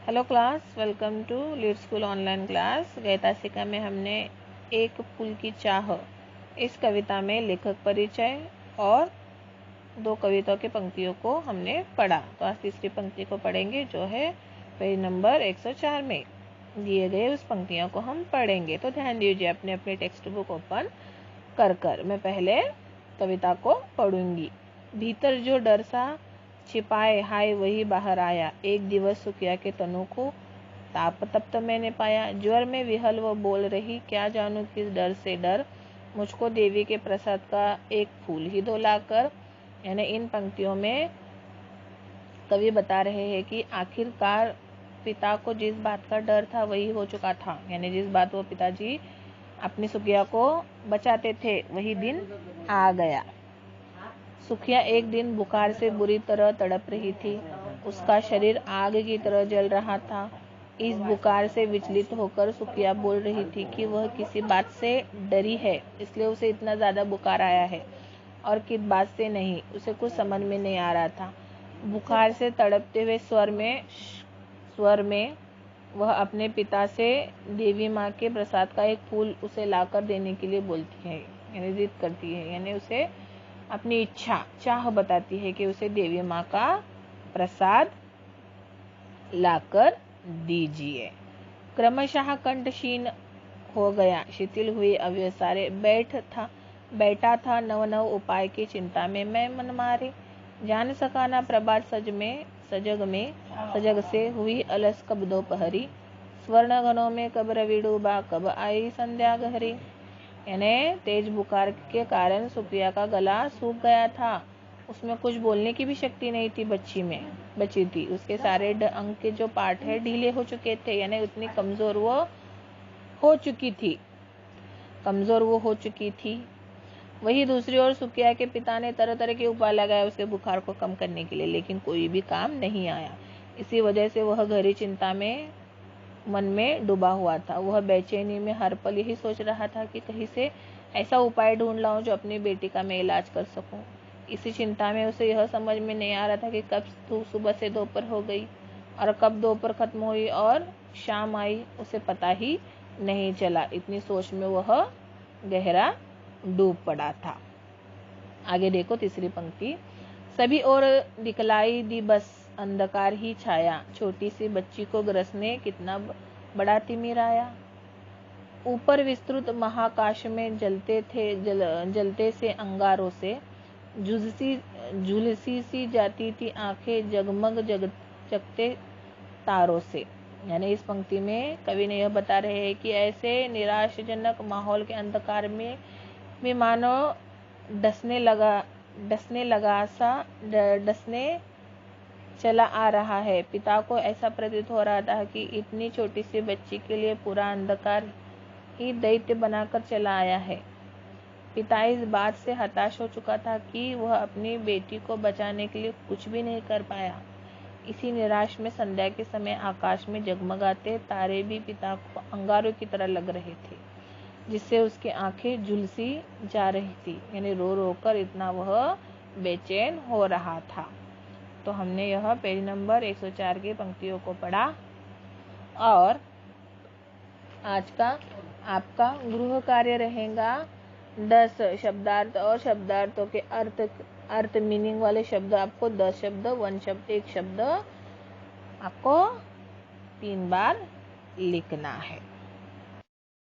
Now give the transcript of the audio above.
Hello class, welcome to Lead school online class. गीतासिका में हमने एक फूल की चाह इस कविता में लेखक परिचय और दो कविताओं की पंक्तियों को हमने पढ़ा। तो आज तीसरी पंक्ति को पढ़ेंगे जो है पेज नंबर 104 में दिए गए उस पंक्तियों को हम पढ़ेंगे। तो ध्यान दीजिए, अपने अपने टेक्स्ट बुक ओपन कर मैं पहले कविता को पढ़ूंगी। भीतर जो डर सा छिपाए हाय वही बाहर आया, एक दिवस सुखिया के तनु को ताप तप्त मैंने पाया। ज्वर में विहल वो बोल रही, क्या जानू किस डर से डर, मुझको देवी के प्रसाद का एक फूल ही दो लाकर। यानी इन पंक्तियों में कवि बता रहे हैं कि आखिरकार पिता को जिस बात का डर था वही हो चुका था। यानी जिस बात वो पिताजी अपनी सुखिया को बचाते थे वही दिन आ गया। सुखिया एक दिन बुखार से बुरी तरह तड़प रही थी। उसका शरीर आग की तरह जल रहा था। इस बुखार से विचलित होकर सुखिया बोल रही थी कि वह किसी बात से डरी है, इसलिए उसे इतना ज्यादा बुखार आया है, और किस बात से नहीं उसे कुछ समझ में नहीं आ रहा था। बुखार से तड़पते हुए स्वर में वह अपने पिता से देवी माँ के प्रसाद का एक फूल उसे लाकर देने के लिए बोलती है, यानी जिद करती है, यानी उसे अपनी इच्छा चाह बताती है कि उसे देवी माँ का प्रसाद लाकर दीजिए। क्रमशः कंठशीन हो गया, शिथिल हुई अवयव सारे। बैठा था नव नव उपाय की चिंता में मैं मन मारे। जान सका ना प्रभात सजग से हुई अलस कब दोपहरी। स्वर्ण घनों में कब रवि डूबा, कब आई संध्या गहरी। यानी तेज बुखार के कारण सुखिया का गला सूख गया था। उसमें कुछ बोलने की भी शक्ति नहीं थी, बची थी। उसके सारे अंग के जो पार्ट है ढीले हो चुके थे, यानी उतनी कमजोर वो हो चुकी थी। वही दूसरी ओर सुखिया के पिता ने तरह तरह के उपाय लगाए उसके बुखार को कम करने के लिए, लेकिन कोई भी काम नहीं आया। इसी वजह से वह गहरी चिंता में मन में डूबा हुआ था। वह बेचैनी में हर पल यही सोच रहा था कि कहीं से ऐसा उपाय ढूंढ लाऊं जो अपनी बेटी का मैं इलाज कर सकूं। इसी चिंता में उसे यह समझ में नहीं आ रहा था कि कब सुबह से दोपहर हो गई और कब दोपहर खत्म हुई और शाम आई, उसे पता ही नहीं चला। इतनी सोच में वह गहरा डूब पड़ा था। आगे देखो तीसरी पंक्ति। सभी और दिखलाई दी बस अंधकार ही छाया, छोटी सी बच्ची को ग्रसने कितना बड़ा तिमिर आया। ऊपर विस्तृत महाकाश में जलते से अंगारों से झुलसी सी जाती थी आंखें जगमग जगते तारों से। यानी इस पंक्ति में कवि ने यह बता रहे हैं कि ऐसे निराशाजनक माहौल के अंधकार में भी मानो डसने चला आ रहा है। पिता को ऐसा प्रतीत हो रहा था कि इतनी छोटी सी बच्ची के लिए पूरा अंधकार ही दैत्य बनाकर चला आया है। पिता इस बात से हताश हो चुका था कि वह अपनी बेटी को बचाने के लिए कुछ भी नहीं कर पाया। इसी निराश में संध्या के समय आकाश में जगमगाते तारे भी पिता को अंगारों की तरह लग रहे थे, जिससे उसकी आंखें झुलसी जा रही थी। यानी रो रो कर इतना वह बेचैन हो रहा था। तो हमने यह पेज नंबर 104 की पंक्तियों को पढ़ा और आज का आपका गृह कार्य रहेगा 10 शब्दार्थ और शब्दार्थों के अर्थ मीनिंग वाले शब्द आपको 10 शब्द, एक शब्द आपको 3 बार लिखना है।